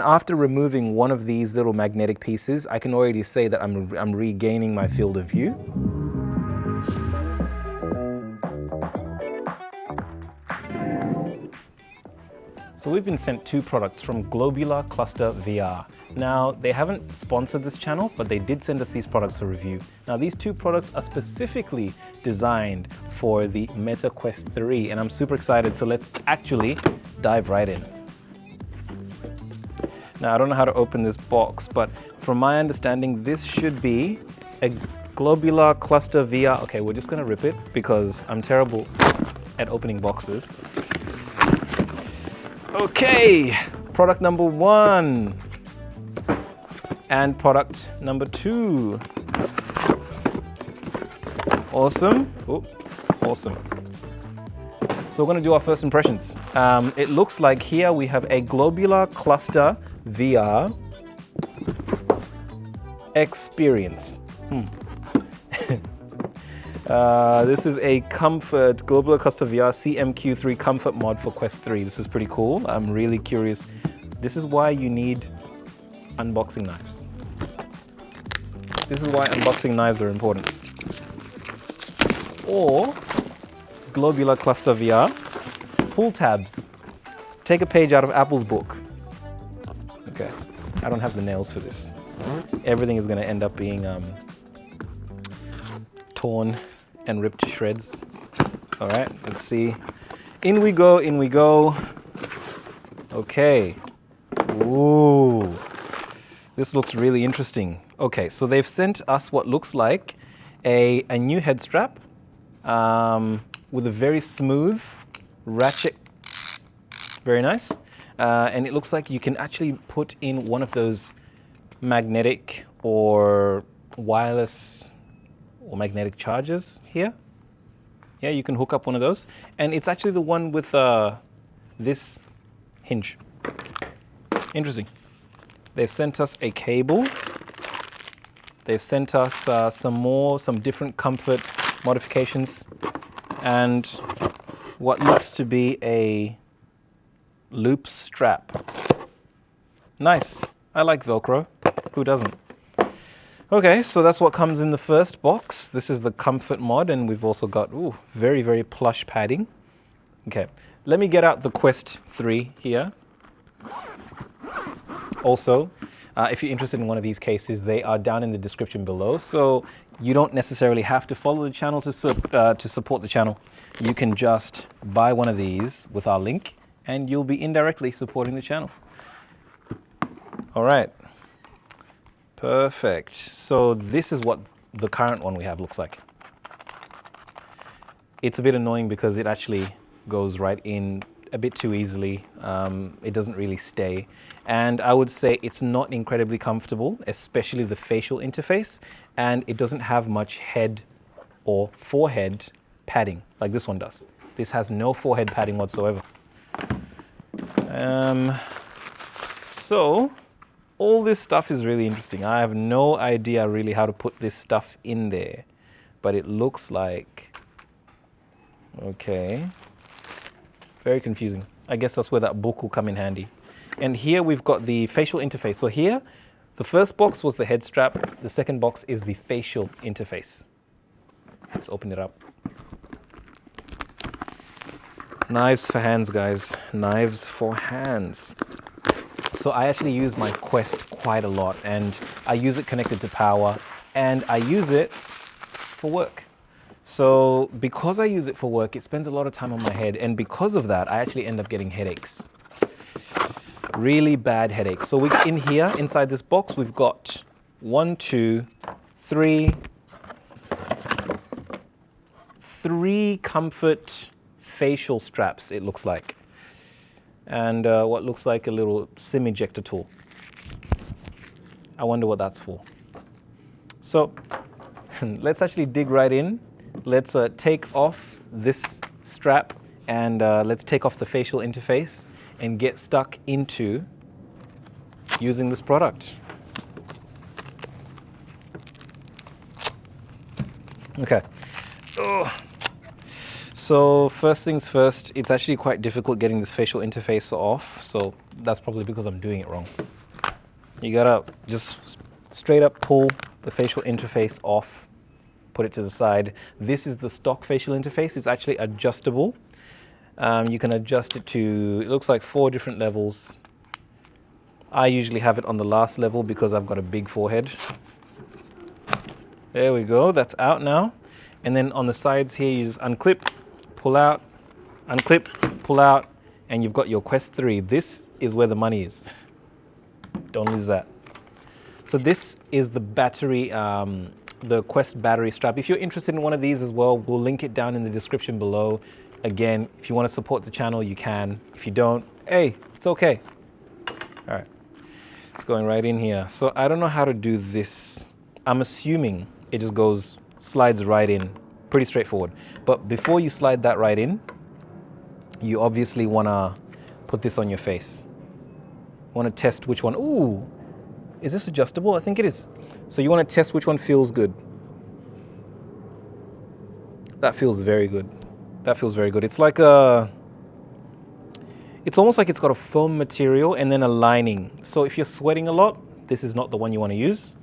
After removing one of these little magnetic pieces, I can already say that I'm regaining my field of view. So we've been sent two products from Globular Cluster VR. Now, they haven't sponsored this channel, but they did send us these products for review. Now, these two products are specifically designed for the Meta Quest 3, and I'm super excited, so let's actually dive right in. Now, I don't know how to open this box, but from my understanding, this should be a Globular Cluster VR. Okay, we're just gonna rip it because I'm terrible at opening boxes. Okay, product number 1 and product number 2. Awesome. Oh, awesome. So we're going to do our first impressions. It looks like here we have a Globular Cluster VR experience. This is a comfort Globular Cluster VR CMQ3 comfort mod for Quest 3. This is pretty cool. I'm really curious. This is why you need unboxing knives. This is why unboxing knives are important. Or Globular Cluster VR pull tabs. Take a page out of Apple's book. Okay, I don't have the nails for this. Everything is going to end up being torn and ripped to shreds. All right, let's see. In we go, in we go. Okay. Ooh, this looks really interesting. Okay, so they've sent us what looks like a new head strap with a very smooth ratchet. Very nice. And it looks like you can actually put in one of those magnetic or wireless or magnetic chargers here. Yeah, you can hook up one of those. And it's actually the one with this hinge. Interesting. They've sent us a cable. They've sent us some different comfort modifications, and what looks to be a loop strap. Nice. I like Velcro. Who doesn't? Okay, so that's what comes in the first box. This is the comfort mod, and we've also got very, very plush padding. Okay, let me get out the Quest 3 here. Also, if you're interested in one of these cases, they are down in the description below. So you don't necessarily have to follow the channel to support the channel. You can just buy one of these with our link, and you'll be indirectly supporting the channel. All right. Perfect. So this is what the current one we have looks like. It's a bit annoying because it actually goes right in a bit too easily. It doesn't really stay. And I would say it's not incredibly comfortable, especially the facial interface. And it doesn't have much head or forehead padding like this one does. This has no forehead padding whatsoever. So all this stuff is really interesting. I have no idea really how to put this stuff in there, but it looks like, okay, very confusing. I guess that's where that book will come in handy. And here we've got the facial interface. So here, the first box was the head strap. The second box is the facial interface. Let's open it up. Knives for hands, guys. Knives for hands. So I actually use my Quest quite a lot, and I use it connected to power, and I use it for work. So because I use it for work, it spends a lot of time on my head, and because of that, I actually end up getting headaches. Really bad headaches. So in here, inside this box, we've got 1, 2, 3 comfort facial straps, it looks like. And what looks like a little SIM ejector tool. I wonder what that's for. So let's actually dig right in. Let's take off this strap, and let's take off the facial interface and get stuck into using this product. Okay. So first things first, it's actually quite difficult getting this facial interface off. So that's probably because I'm doing it wrong. You gotta just straight up pull the facial interface off, put it to the side. This is the stock facial interface. It's actually adjustable. You can adjust it to, it looks like 4 different levels. I usually have it on the last level because I've got a big forehead. There we go, that's out now. And then on the sides here, you just unclip, pull out, unclip, pull out, and you've got your Quest 3. This is where the money is. Don't lose that. So this is the battery, the Quest battery strap. If you're interested in one of these as well, we'll link it down in the description below. Again, if you want to support the channel, you can. If you don't, hey, it's okay. All right, it's going right in here. So I don't know how to do this. I'm assuming it just goes, slides right in, pretty straightforward. But before you slide that right in, you obviously want to put this on your face. Want to test which one. Ooh, is this adjustable? I think it is. So you want to test which one feels good. That feels very good. That feels very good. It's like a, it's almost like it's got a foam material and then a lining. So if you're sweating a lot, this is not the one you want to use.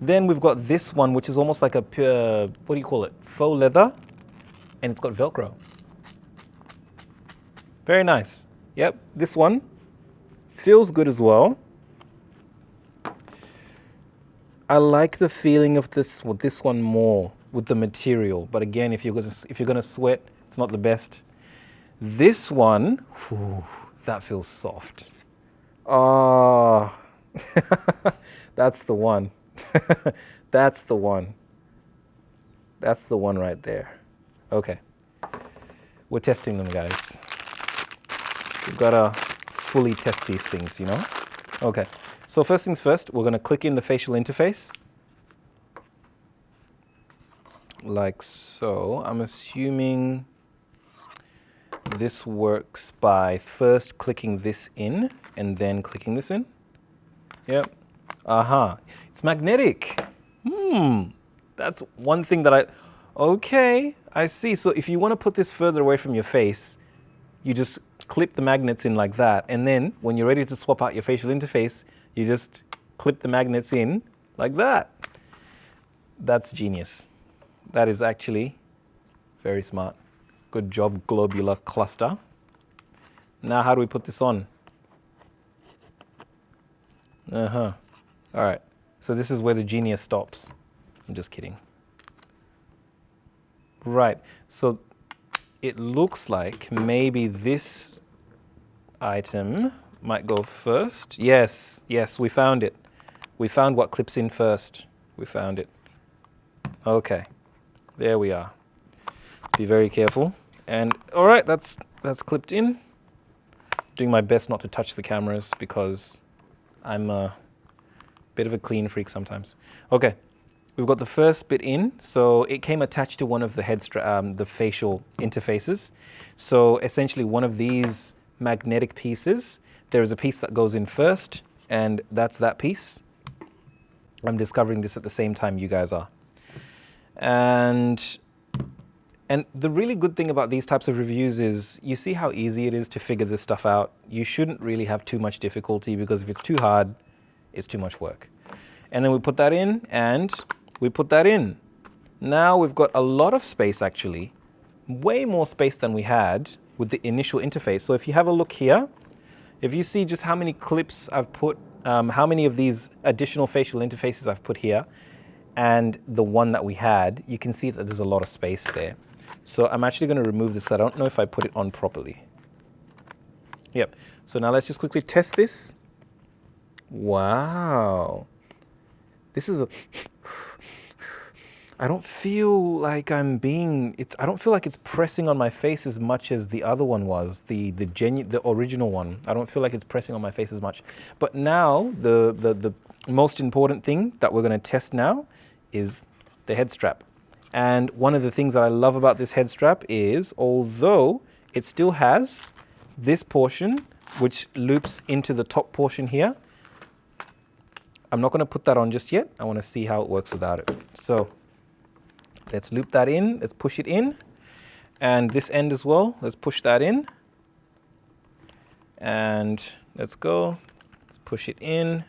Then we've got this one, which is almost like a pure, what do you call it? Faux leather, and it's got Velcro. Very nice. Yep, this one feels good as well. I like the feeling of this with this one more with the material, but again, if you're gonna sweat, it's not the best. This one, whew, that feels soft. Oh, that's the one. That's the one. That's the one right there. Okay, we're testing them, guys. We've gotta fully test these things, you know? Okay, so first things first, we're gonna click in the facial interface. Like so. I'm assuming this works by first clicking this in and then clicking this in. Yep. Aha. It's magnetic. That's one thing that okay, I see. So if you want to put this further away from your face, you just clip the magnets in like that. And then when you're ready to swap out your facial interface, you just clip the magnets in like that. That's genius. That is actually very smart. Good job, Globular cluster. Now, how do we put this on? All right. So this is where the genius stops. I'm just kidding. Right. So it looks like maybe this item might go first. Yes, yes, we found it. We found what clips in first. We found it. Okay. There we are. Be very careful. And all right, that's clipped in. Doing my best not to touch the cameras because I'm a bit of a clean freak sometimes. Okay, we've got the first bit in. So it came attached to one of the the facial interfaces. So essentially one of these magnetic pieces, there is a piece that goes in first, and that's that piece. I'm discovering this at the same time you guys are. And the really good thing about these types of reviews is you see how easy it is to figure this stuff out. You shouldn't really have too much difficulty because if it's too hard, it's too much work. And then we put that in and we put that in. Now we've got a lot of space actually, way more space than we had with the initial interface. So if you have a look here, if you see just how many clips I've put, how many of these additional facial interfaces I've put here, and the one that we had, you can see that there's a lot of space there. So I'm actually going to remove this. I don't know if I put it on properly. Yep. So now let's just quickly test this. Wow. This is I don't feel like I'm being, I don't feel like it's pressing on my face as much as the other one was, the original one. I don't feel like it's pressing on my face as much. But now the most important thing that we're going to test now is the head strap. And one of the things that I love about this head strap is, although it still has this portion which loops into the top portion here, I'm not going to put that on just yet. I want to see how it works without it. So let's loop that in, let's push it in, And this end as well, let's push that in. And let's go, let's push it in.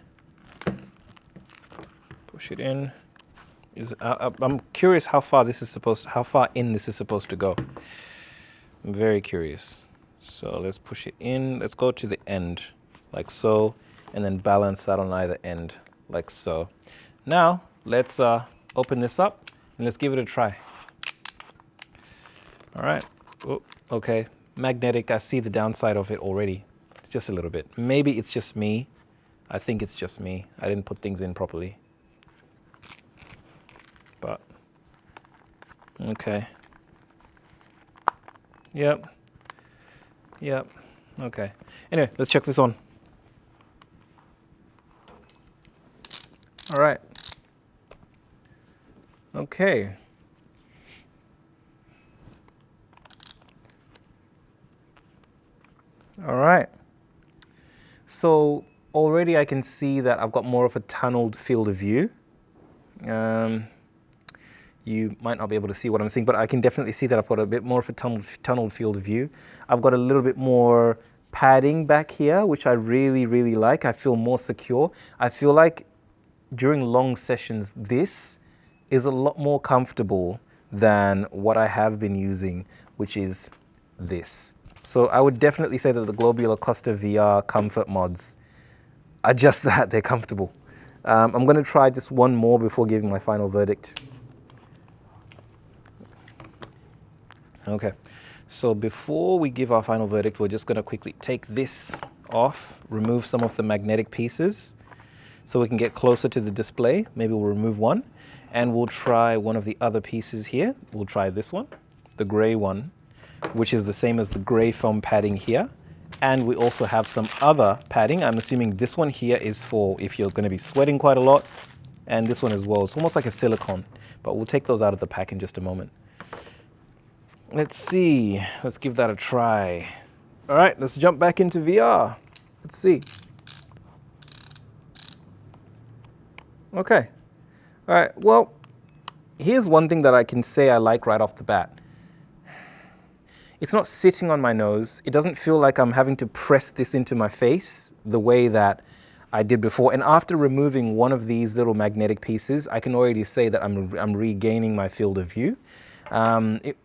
Push it in. I'm curious how far in this is supposed to go. I'm very curious. So let's push it in. Let's go to the end, like so, and then balance that on either end, like so. Now, let's open this up and let's give it a try. All right. Oh, okay. Magnetic, I see the downside of it already. It's just a little bit. Maybe it's just me. I think it's just me. I didn't put things in properly. But, okay. Yep. Okay. Anyway, let's check this on. All right. Okay. All right. So already I can see that I've got more of a tunneled field of view. You might not be able to see what I'm seeing, but I can definitely see that I've got a bit more of a tunneled field of view. I've got a little bit more padding back here, which I really, really like. I feel more secure. I feel like during long sessions, this is a lot more comfortable than what I have been using, which is this. So I would definitely say that the Globular Cluster VR comfort mods are just that, they're comfortable. I'm going to try just one more before giving my final verdict. Okay, so before we give our final verdict, we're just going to quickly take this off, remove some of the magnetic pieces so we can get closer to the display. Maybe we'll remove one, and we'll try one of the other pieces here. We'll try this one, the gray one, which is the same as the gray foam padding here. And we also have some other padding. I'm assuming this one here is for if you're going to be sweating quite a lot, and this one as well. It's almost like a silicone, but we'll take those out of the pack in just a moment. Let's see, let's give that a try. All right, let's jump back into VR. Let's see. Okay, all right, well, here's one thing that I can say I like right off the bat. It's not sitting on my nose. It doesn't feel like I'm having to press this into my face the way that I did before. And after removing one of these little magnetic pieces, I can already say that I'm regaining my field of view.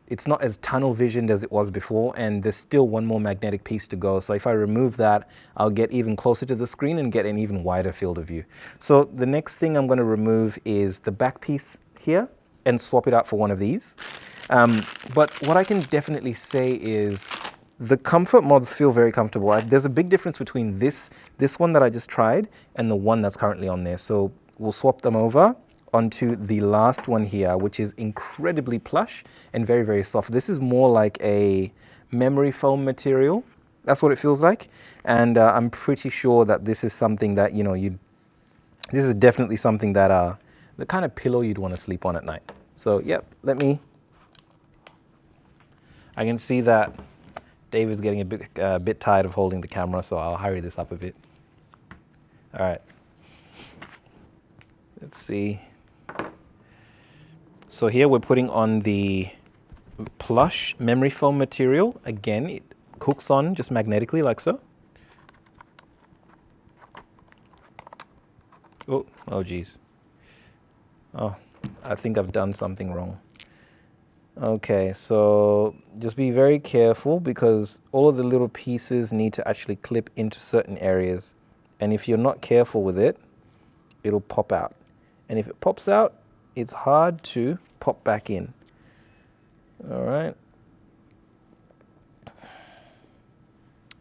It's not as tunnel visioned as it was before, and there's still one more magnetic piece to go. So if I remove that, I'll get even closer to the screen and get an even wider field of view. So the next thing I'm going to remove is the back piece here and swap it out for one of these. But what I can definitely say is the comfort mods feel very comfortable. There's a big difference between this one that I just tried and the one that's currently on there. So we'll swap them over onto the last one here, which is incredibly plush and very, very soft. This is more like a memory foam material. That's what it feels like. And I'm pretty sure that this is something that, this is definitely something that, the kind of pillow you'd want to sleep on at night. So, yep, I can see that Dave is getting a bit tired of holding the camera, so I'll hurry this up a bit. All right. Let's see. So here we're putting on the plush memory foam material. Again, it hooks on just magnetically like so. Oh geez. Oh, I think I've done something wrong. Okay, so just be very careful because all of the little pieces need to actually clip into certain areas. And if you're not careful with it, it'll pop out. And if it pops out, it's hard to pop back in. All right.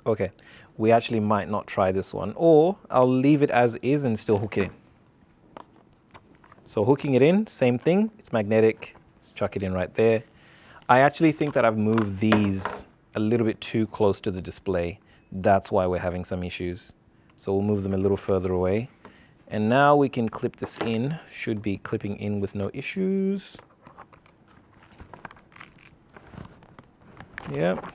Okay, we actually might not try this one, or I'll leave it as is and still hook it in. So hooking it in, same thing, it's magnetic, let's chuck it in right there. I actually think that I've moved these a little bit too close to the display. That's why we're having some issues. So we'll move them a little further away. And now we can clip this in, should be clipping in with no issues. Yep.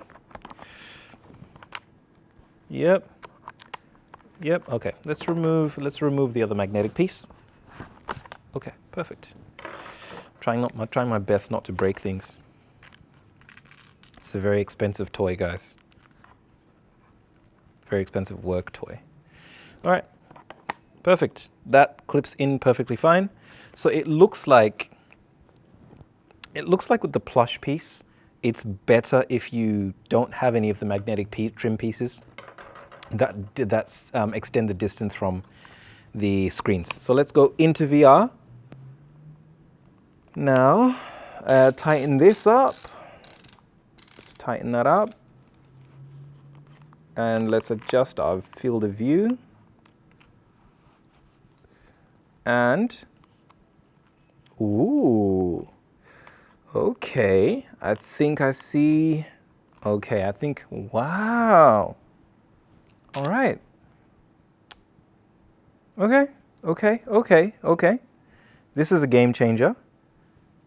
Okay, let's remove the other magnetic piece. Okay, perfect. Trying my best not to break things. It's a very expensive toy, guys. Very expensive work toy. All right, perfect. That clips in perfectly fine. So it looks like with the plush piece, it's better if you don't have any of the magnetic trim pieces that extend the distance from the screens. So let's go into VR. Now, tighten this up. Let's tighten that up. And let's adjust our field of view. And, ooh, okay, I think I see, okay, I think, wow. All right. Okay. This is a game changer.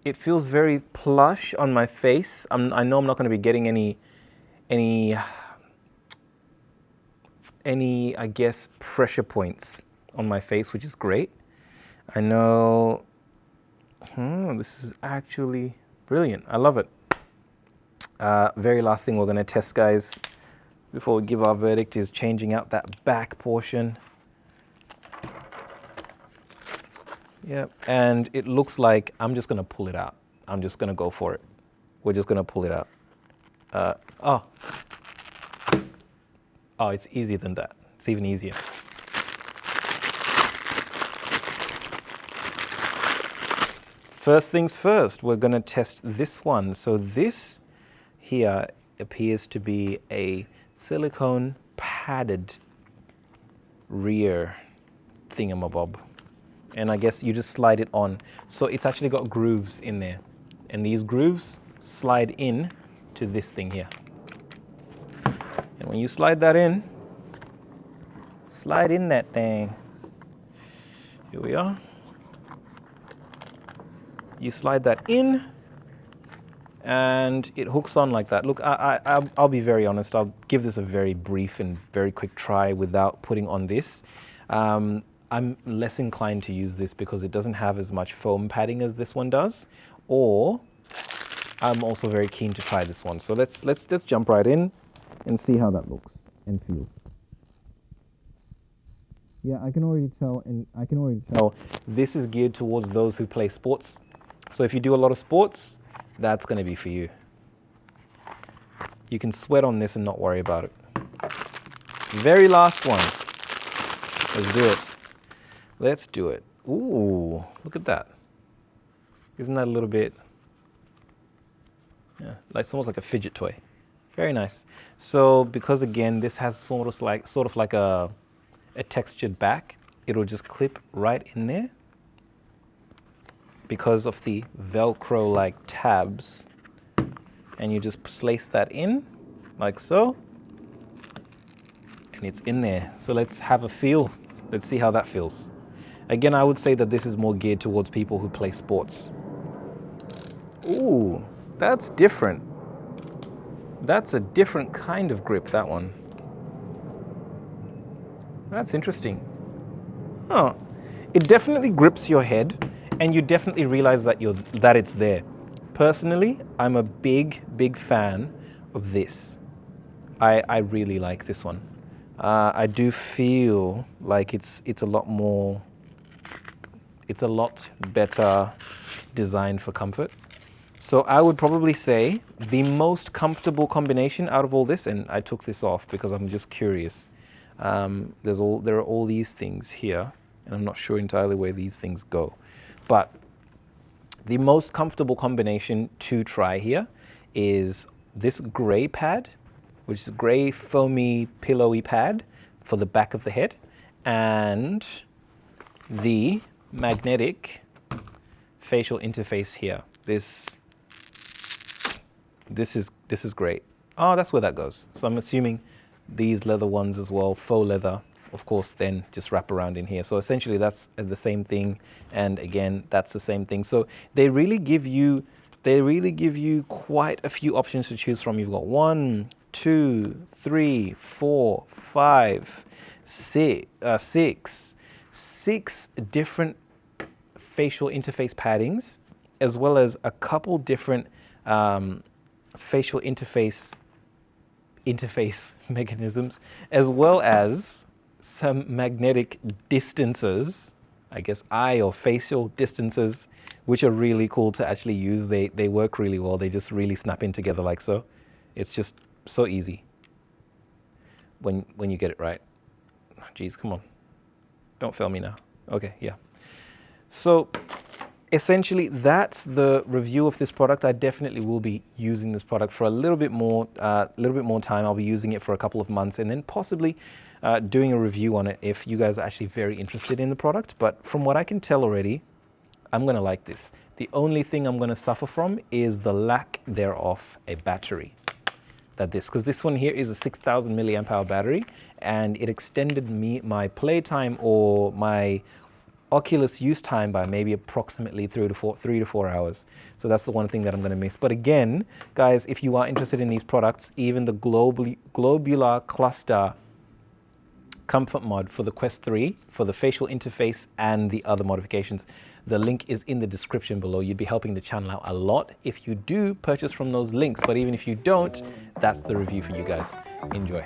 It feels very plush on my face. I know I'm not going to be getting any, I guess, pressure points on my face, which is great. I know, this is actually brilliant. I love it. Very last thing we're going to test, guys, before we give our verdict, is changing out that back portion. Yep, and it looks like I'm just going to pull it out. I'm just going to go for it. We're just going to pull it out. Oh, it's easier than that. It's even easier. First things first, we're going to test this one. So this here appears to be a silicone padded rear thingamabob. And I guess you just slide it on. So it's actually got grooves in there. And these grooves slide in to this thing here. And when you slide that in, slide in that thing. Here we are. You slide that in, and it hooks on like that. Look, I'll be very honest. I'll give this a very brief and very quick try without putting on this. I'm less inclined to use this because it doesn't have as much foam padding as this one does, or I'm also very keen to try this one. So let's jump right in and see how that looks and feels. Yeah, I can already tell this is geared towards those who play sports. So if you do a lot of sports, that's going to be for you. You can sweat on this and not worry about it. Very last one. Let's do it. Let's do it. Ooh, look at that. Isn't that a little bit, yeah, like it's almost like a fidget toy. Very nice. So because again, this has sort of like a textured back, it'll just clip right in there because of the Velcro-like tabs. And you just place that in like so, and it's in there. So let's have a feel. Let's see how that feels. Again, I would say that this is more geared towards people who play sports. Ooh, that's different. That's a different kind of grip, that one. That's interesting. Oh, it definitely grips your head, and you definitely realize that it's there. Personally, I'm a big fan of this. I really like this one. I do feel like it's a lot more. It's a lot better designed for comfort. So I would probably say the most comfortable combination out of all this, and I took this off because I'm just curious. There are all these things here, and I'm not sure entirely where these things go. But the most comfortable combination to try here is this gray pad, which is a gray foamy pillowy pad for the back of the head, and the magnetic facial interface here. This is great. Oh, that's where that goes. So I'm assuming these leather ones as well, faux leather, of course, then just wrap around in here. So essentially that's the same thing, and again, that's the same thing. So they really give you quite a few options to choose from. You've got 1, 2, 3, 4, 5, 6 different facial interface paddings, as well as a couple different facial interface mechanisms, as well as some magnetic distancers, I guess eye or facial distancers, which are really cool to actually use. They work really well. They just really snap in together like so. It's just so easy when you get it right. Geez, come on. Don't fail me now. Okay, yeah. So essentially, that's the review of this product. I definitely will be using this product for a little bit more time. I'll be using it for a couple of months, and then possibly doing a review on it if you guys are actually very interested in the product. But from what I can tell already, I'm going to like this. The only thing I'm going to suffer from is the lack thereof a battery. Because this one here is a 6,000 milliamp hour battery, and it extended my playtime or my Oculus use time by maybe approximately 3 to 4 hours. So that's the one thing that I'm going to miss. But again, guys, if you are interested in these products, even the Globular Cluster Comfort Mod for the Quest 3, for the facial interface and the other modifications, the link is in the description below. You'd be helping the channel out a lot if you do purchase from those links. But even if you don't, that's the review for you guys. Enjoy.